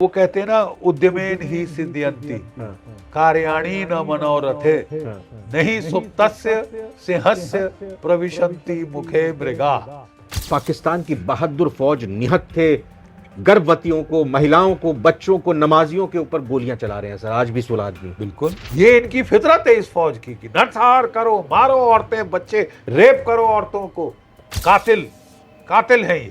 वो कहते हैं ना, उद्यमेन ही सिद्ध्यन्ति कार्याणि न मनोरथे नहीं सुप्तस्य सिंहस्य प्रविशन्ति मुखे मृगा। पाकिस्तान की बहादुर फौज निहत्थे थे, गर्भवतियों को, महिलाओं को, बच्चों को, नमाजियों के ऊपर गोलियां चला रहे हैं सर, आज भी 16 आदमी। बिल्कुल, ये इनकी फितरत है इस फौज की कि नरसंहार करो, मारो औरतें बच्चे, रेप करो औरतों को। कातिल कातिल है ये।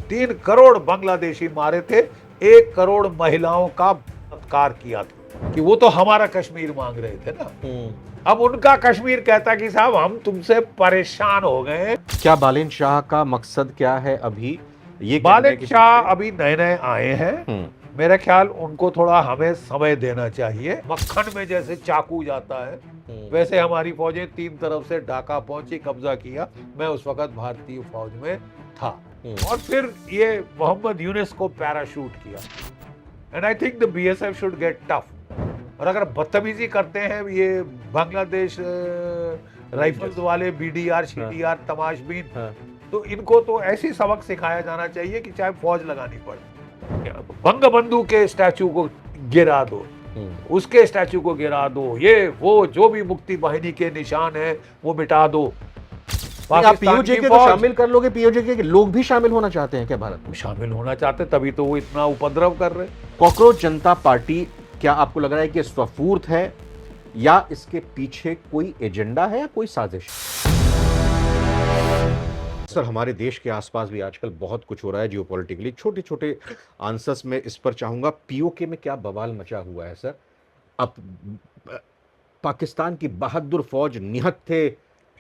3 करोड़ बांग्लादेशी मारे थे, 1 करोड़ महिलाओं का बलात्कार किया था। कि वो तो हमारा कश्मीर मांग रहे थे ना, अब उनका कश्मीर कहता कि साहब हम तुमसे परेशान हो गए। क्या बालेन शाह का मकसद क्या है अभी? ये बालेन शाह अभी नए नए आए हैं, मेरा ख्याल उनको थोड़ा हमें समय देना चाहिए। मक्खन में जैसे चाकू जाता है वैसे हमारी फौजें 3 तरफ से ढाका पहुंची, कब्जा किया। मैं उस वक्त भारतीय फौज में था और फिर ये मोहम्मद यूनिस को पैराशूट किया। And I think the BSF should get tough. और अगर बदतमीजी करते हैं ये बांग्लादेश राइफल्स वाले, बीडीआर सीडीआर तमाशबीन, तो इनको तो ऐसी सबक सिखाया जाना चाहिए कि चाहे फौज लगानी पड़े। बंगबंधु के स्टैचू को गिरा दो, उसके स्टैचू को गिरा दो, ये वो जो भी मुक्ति वाहिनी के निशान है वो मिटा दो। आप पीओजे को शामिल कर लोगे? पीओजे के लोग भी शामिल होना चाहते हैं क्या भारत में? शामिल होना चाहते तभी तो वो इतना उपद्रव कर रहे। कॉकरोच जनता पार्टी, क्या आपको लग रहा है कि स्वफूर्त है या इसके पीछे कोई एजेंडा है या कोई साजिश? सर, हमारे देश के आसपास भी आजकल बहुत कुछ हो रहा है जियोपॉलिटिकली। छोटे छोटे आंसर्स में इस पर चाहूंगा, पीओके में क्या बवाल मचा हुआ है सर? अब पाकिस्तान की बहादुर फौज निहत्थे थे,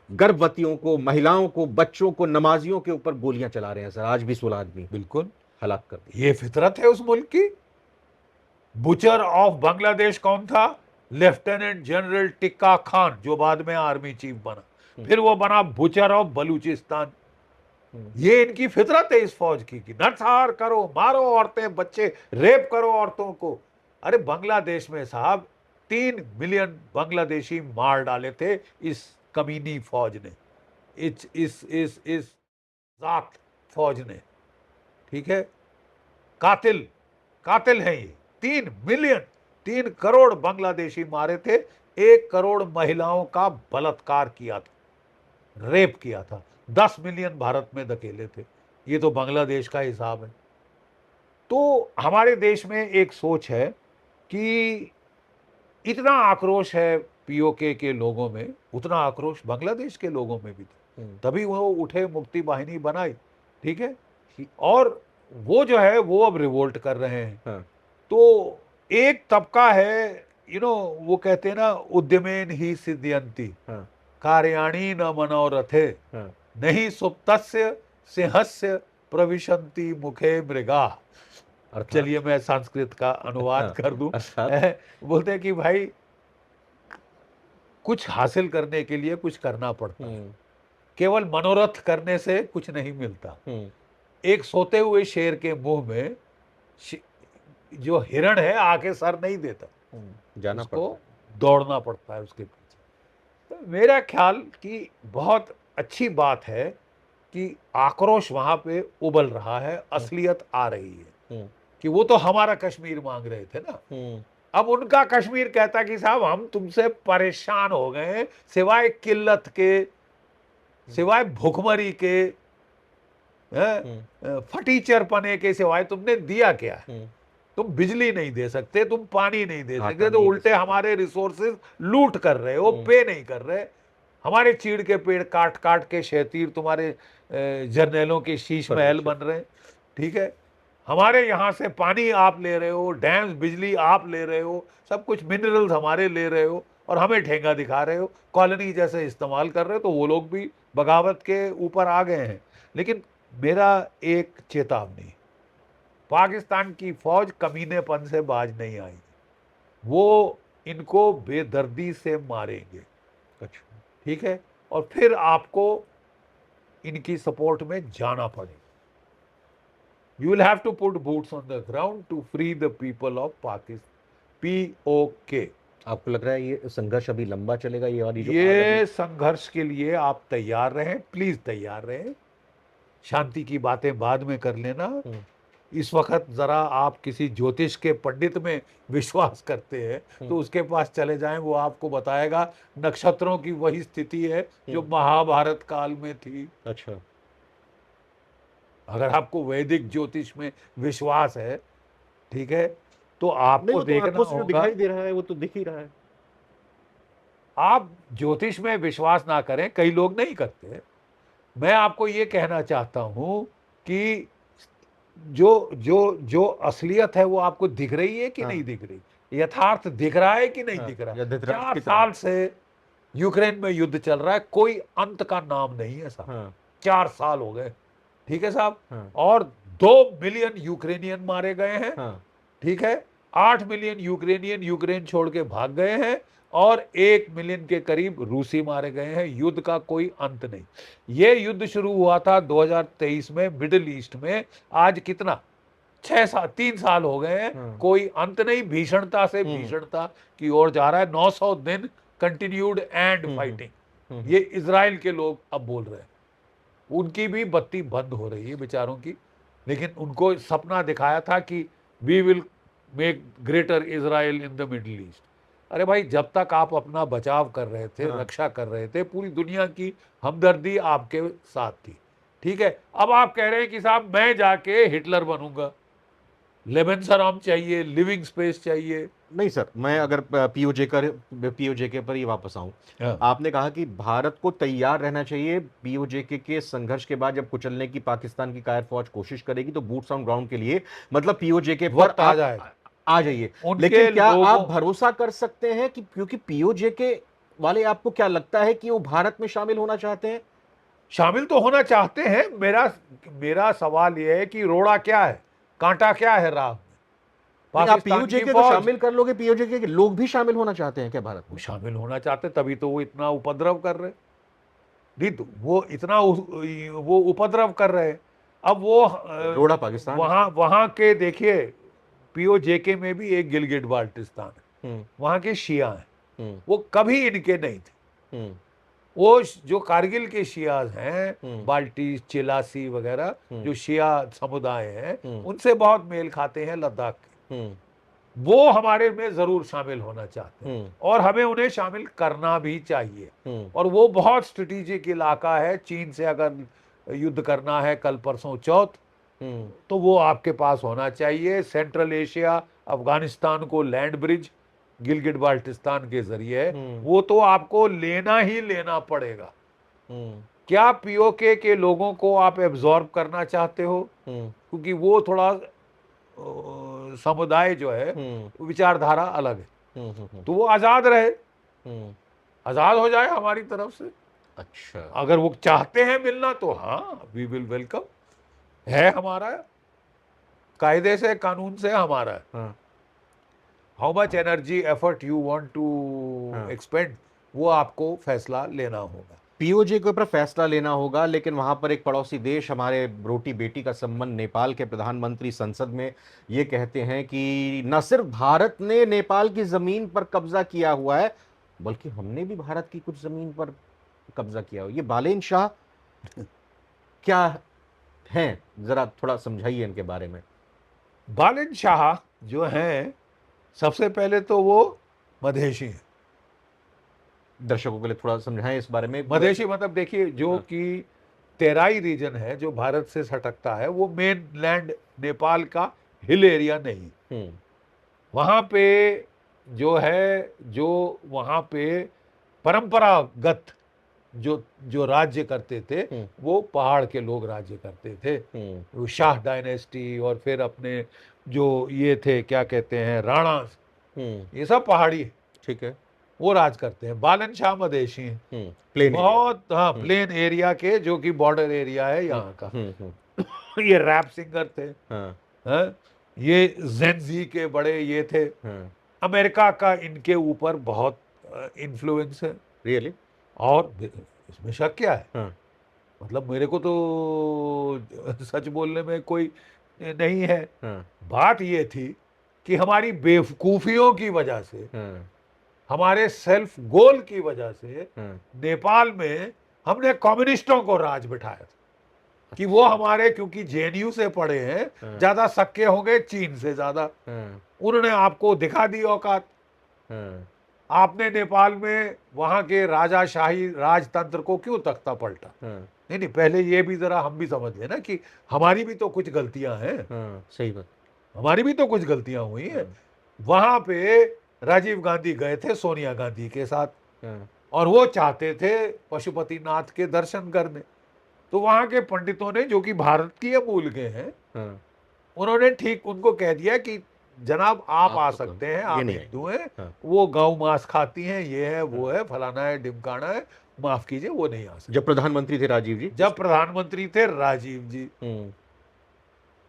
गर्भवतियों को, महिलाओं को, बच्चों को, नमाजियों के ऊपर गोलियां चला रहे हैं सर, आज भी 16 आदमी बिल्कुल हलाक कर दिए। ये फितरत है उस मुल्क की। बुचर ऑफ बांग्लादेश कौन था? लेफ्टिनेंट जनरल टिक्का खान, जो बाद में आर्मी चीफ बना। फिर वो बना बुचर ऑफ बलूचिस्तान। ये इनकी फितरत है इस फौज की कि नरसंहार करो, मारो औरतें बच्चे, रेप करो औरतों को। अरे बांग्लादेश में साहब 3 मिलियन बांग्लादेशी मार डाले थे इस कमीनी फौज ने, इस जात फौज ने। ठीक है, कातिल कातिल है ये। 3 करोड़ बांग्लादेशी मारे थे, 1 करोड़ महिलाओं का बलात्कार किया था, रेप किया था। 10 मिलियन भारत में धकेले थे। ये तो बांग्लादेश का हिसाब है। तो हमारे देश में एक सोच है कि इतना आक्रोश है पीओके के लोगों में, उतना आक्रोश बांग्लादेश के लोगों में भी था, तभी वो उठे, मुक्ति वाहिनी बनाई। ठीक है, और वो जो है वो अब रिवोल्ट कर रहे हैं। तो एक तबका है, वो कहते हैं ना, उद्यमेन ही सिद्ध्यन्ति कार्याणि न मनोरथे नहीं सुप्तस्य सिंहस्य प्रविशन्ति मुखे मृगा। चलिए मैं संस्कृत का अनुवाद कर दूं। बोलते हैं कि भाई कुछ हासिल करने के लिए कुछ करना पड़ता है, केवल मनोरथ करने से कुछ नहीं मिलता। एक सोते हुए शेर के मुंह में जो हिरण है आके सर नहीं देता, जाना उसको दौड़ना पड़ता है उसके पीछे। तो मेरा ख्याल कि बहुत अच्छी बात है कि आक्रोश वहां पे उबल रहा है, असलियत आ रही है कि वो तो हमारा कश्मीर मांग रहे थे ना, अब उनका कश्मीर कहता कि साहब हम तुमसे परेशान हो गए, सिवाय किल्लत के, सिवाय भुखमरी के, फटीचर पने के सिवाय तुमने दिया क्या है? तुम बिजली नहीं दे सकते, तुम पानी नहीं दे सकते, तो उल्टे हमारे रिसोर्सेज लूट कर रहे हो, पे नहीं कर रहे। हमारे चीड़ के पेड़ काट काट के शेतीर तुम्हारे जर्नैलों के शीश महल बन रहे हैं। ठीक है, हमारे यहाँ से पानी आप ले रहे हो, डैम्स, बिजली आप ले रहे हो, सब कुछ मिनरल्स हमारे ले रहे हो और हमें ठेंगा दिखा रहे हो, कॉलोनी जैसे इस्तेमाल कर रहे हो। तो वो लोग भी बगावत के ऊपर आ गए हैं। लेकिन मेरा एक चेतावनी, पाकिस्तान की फौज कमीनेपन से बाज नहीं आई, वो इनको बेदर्दी से मारेंगे। अच्छा, ठीक है, और फिर आपको इनकी सपोर्ट में जाना पड़ेगा। You will have to put boots on the ground to free the people of Pakistan. POK. आपको लग रहा है ये संघर्ष अभी लंबा चलेगा? ये संघर्ष के लिए आप तैयार रहें, प्लीज तैयार रहें। शांति की बातें बाद में कर लेना, इस वक्त जरा आप किसी ज्योतिष के पंडित में विश्वास करते हैं तो उसके पास चले जाएं, वो आपको बताएगा नक्षत्रों की वही स्थिति है जो महाभारत काल में थी। अच्छा। अगर आपको वैदिक ज्योतिष में विश्वास है, ठीक है, तो नहीं, आपको वो तो देखना आंखों से जो होगा। दिखाई दे रहा है वो तो दिख ही रहा है। आप ज्योतिष में विश्वास ना करें, कई लोग नहीं करते। मैं आपको ये कहना चाहता हूं कि जो जो जो असलियत है वो आपको दिख रही है कि हाँ। नहीं दिख रही, यथार्थ दिख रहा है कि नहीं हाँ, दिख रहा। या धृतराष्ट्र 4 की तरह। साल से यूक्रेन में युद्ध चल रहा है, कोई अंत का नाम नहीं है साहब। हाँ। 4 साल हो गए, ठीक है साहब। हाँ। और 2 मिलियन यूक्रेनियन मारे गए हैं, हाँ। ठीक है। 8 मिलियन यूक्रेनियन यूक्रेन छोड़ के भाग गए हैं और 1 मिलियन के करीब रूसी मारे गए हैं। युद्ध का कोई अंत नहीं। ये युद्ध शुरू हुआ था 2023 में मिडिल ईस्ट में। आज कितना, 3 साल हो गए हैं, हाँ। कोई अंत नहीं। भीषणता से हम्म। भीषणता की ओर जा रहा है। 900 दिन कंटिन्यूड एंड हम्म। फाइटिंग, ये इजराइल के लोग अब बोल रहे हैं। उनकी भी बत्ती बंद हो रही है बेचारों की, लेकिन उनको सपना दिखाया था कि we will make greater Israel in the middle east. अरे भाई, जब तक आप अपना बचाव कर रहे थे, हाँ। रक्षा कर रहे थे, पूरी दुनिया की हमदर्दी आपके साथ थी, ठीक है। अब आप कह रहे हैं कि साहब मैं जाके हिटलर बनूंगा, लेबनसराम चाहिए, लिविंग स्पेस चाहिए। नहीं सर, मैं अगर पीओजे के पर ही वापस आऊं, हाँ। आपने कहा कि भारत को तैयार रहना चाहिए पीओजे के संघर्ष के बाद जब कुचलने की पाकिस्तान की कायर फौज कोशिश करेगी तो बूट्स ऑन ग्राउंड के लिए, मतलब पीओजे के पर वक्त आ आप जाएगा। आ जाइए। लेकिन उनके क्या आप लोगों, भरोसा कर सकते हैं कि क्योंकि पीओजे के वाले, आपको क्या लगता है कि वो भारत में शामिल होना चाहते हैं? शामिल तो होना चाहते हैं। मेरा मेरा सवाल यह है कि रोड़ा क्या है, कांटा क्या है राह में। नहीं, आप पाकिस्तान पीओजे की के तो फौज, शामिल कर लोगे, पीओजे के लोग भी शामिल होना चाहते हैं क्या भारत वो में? शामिल होना चाहते, तभी तो वो इतना उपद्रव कर रहे। नहीं तो वो इतना वो उपद्रव कर रहे। अब वो रोड़ा पाकिस्तान है। वहां वहां के देखिए, पीओजेके में भी एक गिलगिट बाल्टिस्तान है, हम्म। वहां के शिया हैं। हम्म। वो कभी इनके नहीं थे। हम्म। वो जो कारगिल के शियाज हैं, हम्म। बाल्टी, चिलासी वगैरह, हम्म। जो शिया समुदाय हैं, हम्म। उनसे बहुत मेल खाते हैं लद्दाख के। हम्म। वो हमारे में जरूर शामिल होना चाहते हैं हम्म। और हमें उन्हें शामिल करना भी चाहिए। हम्म। और वो बहुत स्ट्रेटेजिक इलाका है। चीन से अगर युद्ध करना है कल परसों चौथ, हम्म। तो वो आपके पास होना चाहिए। सेंट्रल एशिया, अफगानिस्तान को लैंड ब्रिज गिलगिट बाल्टिस्तान के जरिए है, हम्म। वो तो आपको लेना ही लेना पड़ेगा। हम्म। क्या पीओके के लोगों को आप एब्जॉर्ब करना चाहते हो? हम्म। क्योंकि वो थोड़ा समुदाय जो है, हम्म। विचारधारा अलग है। हम्म। तो वो आजाद रहे, हम्म। आजाद हो जाए हमारी तरफ से। अच्छा। अगर वो चाहते हैं मिलना तो हाँ, वी विल वेलकम। है हमारा, कायदे से, कानून से हमारा है। हाँ। How much energy effort you want to हाँ। एक्सपेंड, वो आपको फैसला लेना होगा। पीओजे के ऊपर फैसला लेना होगा, लेकिन वहां पर एक पड़ोसी देश, हमारे रोटी बेटी का संबंध, नेपाल के प्रधानमंत्री संसद में ये कहते हैं कि न सिर्फ भारत ने नेपाल की जमीन पर कब्जा किया हुआ है, बल्कि हमने भी भारत की कुछ जमीन पर कब्जा किया हुआ। ये बालेन शाह क्या हैं, जरा थोड़ा समझाइए इनके बारे में। बालिन शाह जो हैं, सबसे पहले तो वो मधेशी हैं। दर्शकों के लिए थोड़ा समझाएं इस बारे में। मधेशी मतलब देखिए, जो हाँ। कि तेराई रीजन है जो भारत से सटकता है, वो मेन लैंड नेपाल का हिल एरिया नहीं। हम्म। वहाँ पे जो है, जो वहाँ पे परंपरागत जो जो राज्य करते थे, हम्म। वो पहाड़ के लोग राज्य करते थे। हम्म। वो शाह डायनेस्टी, और फिर अपने जो ये थे, क्या कहते हैं, राणा, हम्म। ये सब पहाड़ी है, ठीक है। वो राज करते हैं। बालन शाह मधेशी हैं, हम्म। प्लेन एरिया के। बहुत, हाँ, हम्म। प्लेन एरिया के, जो कि बॉर्डर एरिया है हम्म। यहाँ का। हम्म। हम्म। ये रैप सिंगर थे, हाँ। हैं? ये जेनजी के बड़े ये थे। हाँ। अमेरिका का इनके ऊपर बहुत इन्फ्लुएंस है। रियली? और इसमें शक क्या है? हाँ। मतलब मेरे को तो सच बोलने में कोई नहीं है। हाँ। बात ये थी कि हमारी बेवकूफियों की वजह से, हाँ। हमारे सेल्फ गोल की वजह से, हाँ। नेपाल में हमने कम्युनिस्टों को राज बिठाया था। कि वो हमारे क्योंकि जेएनयू से पढ़े हैं, हाँ, ज्यादा सक्के होंगे चीन से ज्यादा। हाँ, उन्होंने आपको दिखा दी औकात। हाँ, आपने नेपाल में वहां के राजाशाही राजतंत्र को क्यों तख्ता पलटा? हाँ, नहीं नहीं, पहले ये भी जरा हम भी समझ लें ना कि हमारी भी तो कुछ गलतियां हैं, हाँ, सही बात। हमारी भी तो कुछ गलतियां हुई हैं। हाँ, वहां पे राजीव गांधी गए थे सोनिया गांधी के साथ, हाँ, और वो चाहते थे पशुपतिनाथ के दर्शन करने। तो वहां के पंडितों ने, जो कि भारतीय मूल के हैं, हाँ, उन्होंने ठीक उनको कह दिया कि जनाब आप आप आ तो सकते हैं, ये आप नहीं हिंदू आएंगे। हैं, हाँ, वो गौ मांस खाती हैं, ये है वो हाँ, है फलाना है ढिमकाना है, माफ कीजिए वो नहीं आ सकते। जब प्रधानमंत्री थे राजीव जी उस जब प्रधानमंत्री थे राजीव जी, हम्म,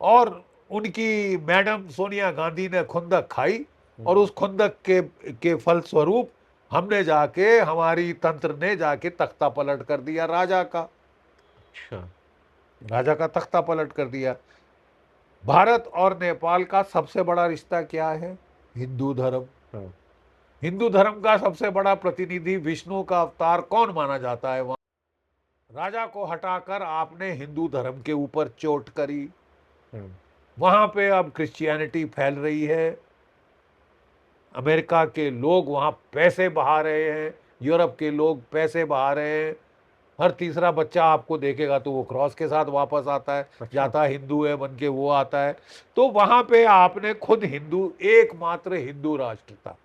और उनकी मैडम सोनिया गांधी ने खुंदक खाई, और हम्म, उस खुंदक के फलस्वरूप हमने जाके, हमारी तंत्र ने जाके तख्ता पलट कर दिया राजा का, अच्छा, राजा का तख्ता पलट कर दिया। भारत और नेपाल का सबसे बड़ा रिश्ता क्या है? हिंदू धर्म। हाँ, हिंदू धर्म का सबसे बड़ा प्रतिनिधि विष्णु का अवतार कौन माना जाता है वहां? राजा को हटाकर आपने हिंदू धर्म के ऊपर चोट करी। हाँ, वहां पे अब क्रिश्चियनिटी फैल रही है, अमेरिका के लोग वहां पैसे बहा रहे हैं, यूरोप के लोग पैसे बहा रहे हैं। हर तीसरा बच्चा आपको देखेगा तो वो क्रॉस के साथ वापस आता है, अच्छा, जाता है हिंदू है बन के वो आता है। तो वहां पे आपने खुद हिंदू, एकमात्र हिंदू राष्ट्र था।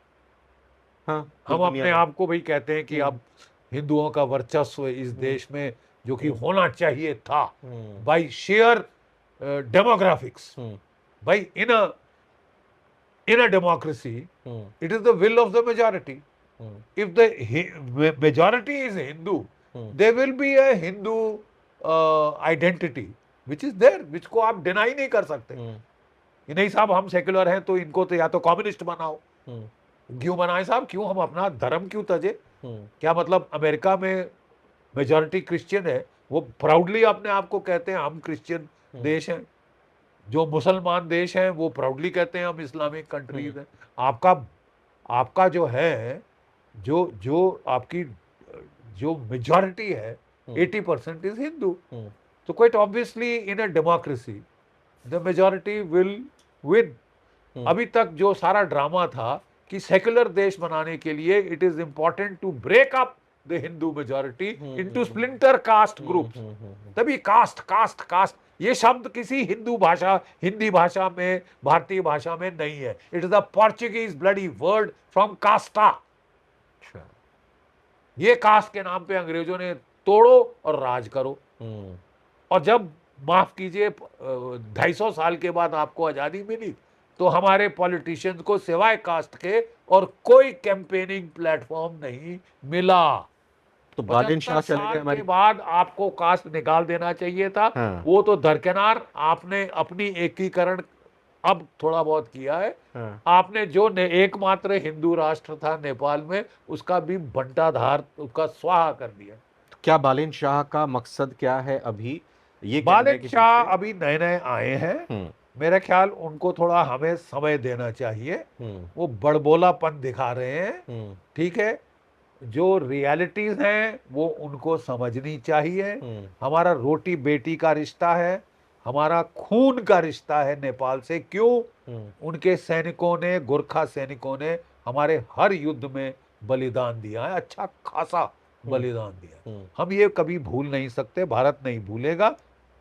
हाँ, पूरी हम दुनिया अपने में। आप को भाई कहते हैं कि अब हिंदुओं का वर्चस्व इस हम्म, देश में, जो कि हम्म, होना चाहिए था, हम्म, बाई शेयर डेमोग्राफिक्स, हम्म, भाई in a democracy, hmm, it is the will of the majority. Hmm, If the majority is Hindu, hmm, there will be a Hindu identity which is there, which को आप deny नहीं कर सकते हम्म, कि नहीं साहब हम सेक्युलर हैं तो इनको तो या तो कम्युनिस्ट बनाओ। हम्म, क्यों बनाए साहब? क्यों हम अपना धर्म क्यों तजे? हम्म, क्या मतलब अमेरिका में मेजॉरिटी क्रिश्चियन है, वो प्राउडली अपने आप को कहते हैं हम क्रिश्चियन हम्म, देश हैं। जो मुसलमान देश हैं वो प्राउडली कहते हैं हम इस्लामिक हम्म, कंट्रीज हैं। आपका आपका जो है, जो जो आपकी जो मेजॉरिटी है, हम्म, 80% इज हिंदू। हम्म, तो quite obviously in a democracy the majority will win. Hmm, अभी तक जो सारा ड्रामा था कि सेक्युलर देश बनाने के लिए it is important to break up the Hindu majority hmm, into splinter caste groups. तभी कास्ट कास्ट कास्ट ये शब्द किसी हिंदू भाषा, हिंदी भाषा में, भारतीय भाषा में नहीं है। It is the Portuguese bloody word from Costa. अच्छा, ये कास्ट के नाम पे अंग्रेजों ने तोड़ो और राज करो। हम्म, और जब माफ कीजिए 250 साल के बाद आपको आजादी मिली, तो हमारे पॉलिटिशियंस को सिवाय कास्ट के और कोई कैंपेनिंग प्लेटफॉर्म नहीं मिला। तो बालिन शाह 75 चले गए साल के हमारी। बाद आपको कास्ट निकाल देना चाहिए था। हाँ, वो तो दरकिनार, आपने अपनी एकीकरण अब थोड़ा बहुत किया है। हाँ, आपने जो एकमात्र हिंदू राष्ट्र था नेपाल में, उसका भी बंटाधार, उसका स्वाहा कर दिया। तो क्या बालिन शाह का मकसद क्या है अभी ये कहने बालिन के शाह पीछे? अभी नए नए आए हैं, हम्म, मेरा ख्याल उनको थोड़ा हमें समय देना चाहिए। हम्म, वो बड़बोलापन दिखा रहे हैं, हम्म, ठीक है। जो रियलिटीज हैं वो उनको समझनी चाहिए। हम्म, हमारा रोटी बेटी का रिश्ता है, हमारा खून का रिश्ता है नेपाल से। क्यों? हम्म, उनके सैनिकों ने, गोरखा सैनिकों ने हमारे हर युद्ध में बलिदान दिया है, अच्छा खासा हम्म, बलिदान दिया है। हम्म, हम ये कभी भूल नहीं सकते, भारत नहीं भूलेगा,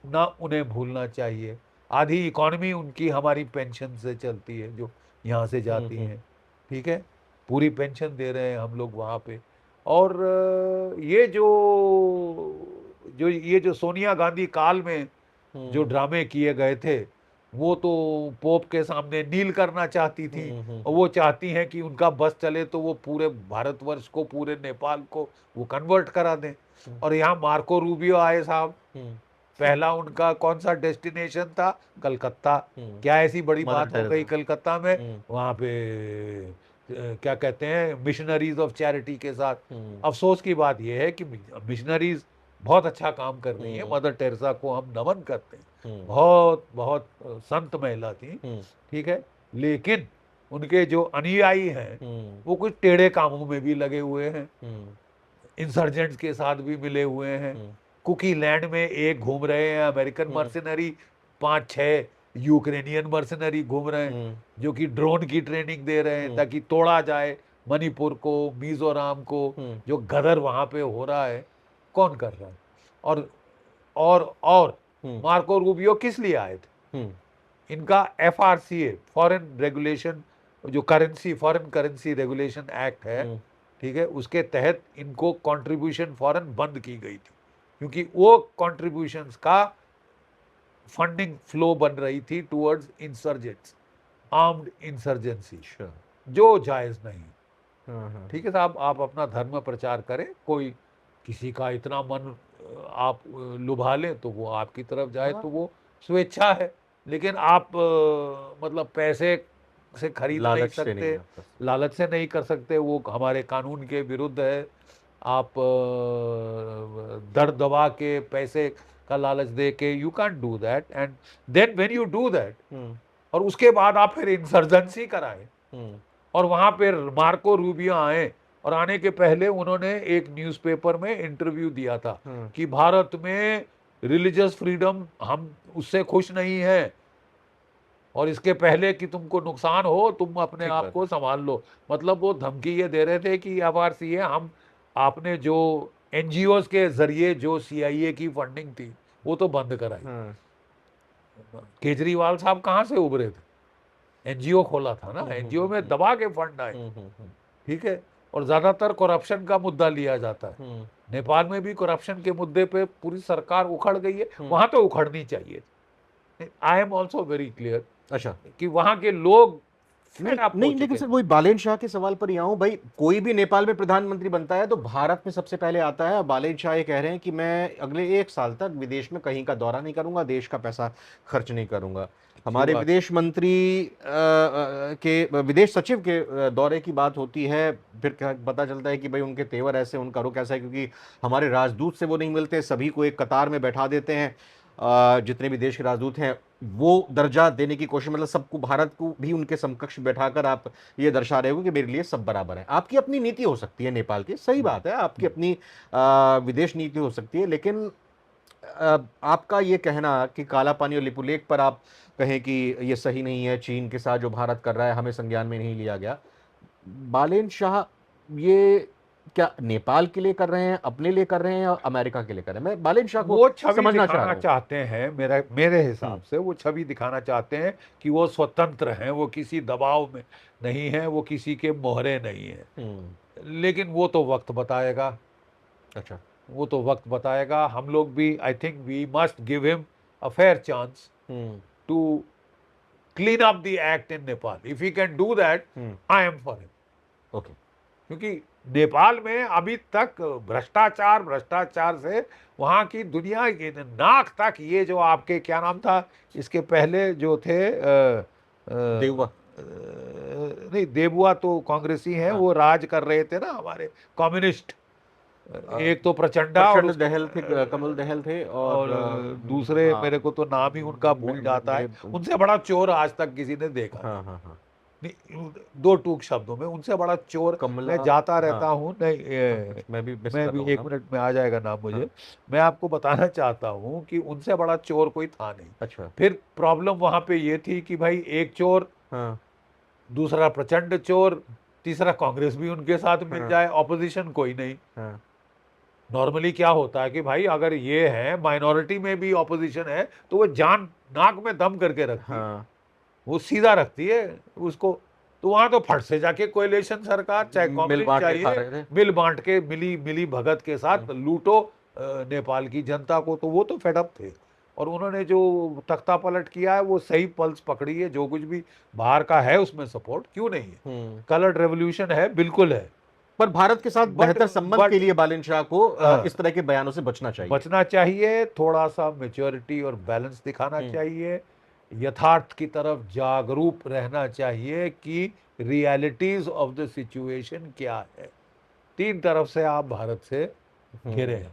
ना उन्हें भूलना चाहिए। आधी इकॉनमी उनकी हमारी पेंशन से चलती है, जो यहाँ से जाती हम्म, हैं, ठीक है। पूरी पेंशन दे रहे हैं हम लोग वहाँ पे। और ये जो सोनिया गांधी काल में जो हम्म, ड्रामे किए गए थे, वो तो पोप के सामने नील करना चाहती थी। हम्म, और वो चाहती हैं कि उनका बस चले तो वो पूरे भारतवर्ष को, पूरे नेपाल को वो कन्वर्ट करा दें। हम्म, और यहाँ मार्को रूबियो आए साहब, हम्म, पहला उनका कौन सा डेस्टिनेशन था? कलकत्ता। हम्म, क्या ऐसी बड़ी मदर बात हो गई टेरेसा। कलकत्ता में? हम्म, वहाँ पे क्या कहते हैं, मिशनरीज ऑफ चैरिटी के साथ। हम्म, अफसोस की बात यह है कि मिशनरीज बहुत अच्छा काम कर रही हैं, हम्म, मदर टेरेसा को हम नमन करते हैं, हम्म, बहुत बहुत संत महिला थी, हम्म, ठीक है। लेकिन उनके जो अनुयायी हैं हम्म, वो कुछ टेढ़े कामों में भी लगे हुए हैं, हम्म, इंसर्जेंट्स के साथ भी मिले हुए हैं, हम्म, कुकी लैंड में एक घूम रहे हैं अमेरिकन मर्सिनरी, 5-6 यूक्रेनियन मर्सिनरी घूम रहे हैं जो कि ड्रोन की ट्रेनिंग दे रहे हैं ताकि तोड़ा जाए मणिपुर को, मिजोरम को। जो गदर वहां पे हो रहा है कौन कर रहा है? और मार्को रूबियो किस लिए आए थे? इनका FRCA, फॉरेन रेगुलेशन, जो currency, foreign currency regulation act है, ठीक है, उसके तहत इनको कंट्रीब्यूशन फॉरेन बंद की गई थी क्योंकि वो कंट्रीब्यूशंस का फंडिंग फ्लो बन रही थी टुवर्ड्स इंसर्जेंट्स, आर्म्ड इंसर्जेंसी, जो जायज नहीं। ठीक है साहब, आप अपना धर्म प्रचार करें, कोई किसी का इतना मन आप लुभा लें तो वो आपकी तरफ जाए तो वो स्वेच्छा है, लेकिन आप मतलब पैसे से खरीद नहीं लालच से नहीं सकते, आप कर लालच से नहीं कर सकते, वो हमारे कानून के विरुद्ध है। आप दर दबा के पैसे का लालच दे के you can do that, and then when you do that और उसके बाद आप फिर इंसर्जेंसी कराएं और वहां पे मार्को रूबियो आए, और आने के पहले उन्होंने एक न्यूज़पेपर में इंटरव्यू दिया था कि भारत में रिलीजियस फ्रीडम, हम उससे खुश नहीं हैं और इसके पहले कि तुमको नुकसान हो तुम अपने ठीक आप बात को संभाल लो। मतलब वो धमकी ये दे रहे थे कि FRCA, हम आपने जो NGOs के जरिए जो CIA की फंडिंग थी वो तो बंद कराई। केजरीवाल साहब कहाँ से उभरे थे? NGO खोला था ना, NGO में दबा के फंड आए, ठीक है, और ज्यादातर करप्शन का मुद्दा लिया जाता है। नेपाल में भी करप्शन के मुद्दे पे पूरी सरकार उखड़ गई है, वहां तो उखड़नी चाहिए। I am also very clear अच्छा कि वहां के लोग नहीं fed up हो नहीं, लेकिन चुके सर हैं। वही बालेन शाह के सवाल पर ही आऊं भाई। कोई भी नेपाल में प्रधानमंत्री बनता है तो भारत में सबसे पहले आता है। बालेन शाह ये कह रहे हैं कि मैं अगले 1 साल तक विदेश में कहीं का दौरा नहीं करूंगा, देश का पैसा खर्च नहीं करूंगा। हमारे बात। विदेश मंत्री के विदेश सचिव के दौरे की बात होती है, फिर पता चलता है कि भाई उनके तेवर ऐसे, उनका रुख ऐसा है, क्योंकि हमारे राजदूत से वो नहीं मिलते, सभी को एक कतार में बैठा देते हैं। जितने भी देश के राजदूत हैं वो दर्जा देने की कोशिश, मतलब सबको, भारत को भी उनके समकक्ष बैठाकर आप ये दर्शा रहे हो कि मेरे लिए सब बराबर है। आपकी अपनी नीति हो सकती है नेपाल की, सही बात है, आपकी अपनी विदेश नीति हो सकती है, लेकिन आपका ये कहना कि काला पानी और लिपुलेख पर आप कहें कि ये सही नहीं है, चीन के साथ जो भारत कर रहा है हमें संज्ञान में नहीं लिया गया। बालेन शाह ये क्या नेपाल के लिए कर रहे हैं, अपने लिए कर रहे हैं, या अमेरिका के लिए कर रहे हैं? मैं बालेन शाह को वो छवि समझना चाह दिखाना रहा हूँ। चाहते हैं, मेरे हिसाब से वो छवि दिखाना चाहते हैं कि वो स्वतंत्र हैं, वो किसी दबाव में नहीं है, वो किसी के मोहरे नहीं है। लेकिन वो तो वक्त बताएगा। अच्छा। वो तो वक्त बताएगा। हम लोग भी, I think we must give him a fair chance to clean up the act in Nepal. If he can do that, I am for him. Okay. क्योंकि नेपाल में अभी तक भ्रष्टाचार, भ्रष्टाचार से वहां की दुनिया की नाक तक, ये जो आपके क्या नाम था इसके पहले जो थे देववा। नहीं, देबुआ तो कांग्रेसी हैं, वो राज कर रहे थे ना हमारे कम्युनिस्ट। एक तो प्रचंडा और प्रचंड दहल थे, कमल दहल थे, और दूसरे हाँ, मेरे को तो नाम ही उनका भूल जाता है। मेरे उनसे बड़ा चोर आज तक किसी ने देखा नहीं। हाँ हाँ हाँ, नहीं, दो टूक शब्दों में उनसे बड़ा चोर। कमला। मैं जाता रहता हाँ हूँ, नहीं मैं भी मिस मैं कर भी रहा हूँ 1 मिनट में आ जाएगा नाम मुझे। हाँ। मैं आपको बताना चाहता हूँ कि उनसे बड़ा चोर कोई था नहीं। अच्छा। फिर प्रॉब्लम वहां पे ये थी कि भाई एक चोर, हाँ दूसरा प्रचंड चोर, तीसरा कांग्रेस भी उनके साथ मिल हाँ जाए, ऑपोजिशन कोई नहीं। हाँ नॉर्मली क्या होता है कि भाई अगर ये है, माइनॉरिटी में भी ऑपोजिशन है, तो वो जान नाक में दम करके रखती है, हाँ। वो सीधा रखती है उसको। तो वहां तो फट से जाके कोएलिशन सरकार, चाहे मिल कम्युनिस्ट बांट के खा चाहिए, रहे थे। मिल बांट के, मिली मिली भगत के साथ लूटो नेपाल की जनता को। तो वो तो फेडअप थे, और उन्होंने जो तख्ता पलट किया है वो सही पल्स पकड़ी है। जो कुछ भी बाहर का है उसमें सपोर्ट क्यों नहीं है, कलर्ड रेवोल्यूशन है, बिल्कुल है। पर भारत के साथ बट बेहतर संबंध बट के लिए बालेन शाह को इस तरह के बयानों से बचना चाहिए। बचना चाहिए, थोड़ा सा मेच्योरिटी और बैलेंस दिखाना चाहिए, यथार्थ की तरफ जागरूक रहना चाहिए कि रियलिटीज ऑफ द सिचुएशन क्या है। 3 तरफ से आप भारत से घिरे हैं,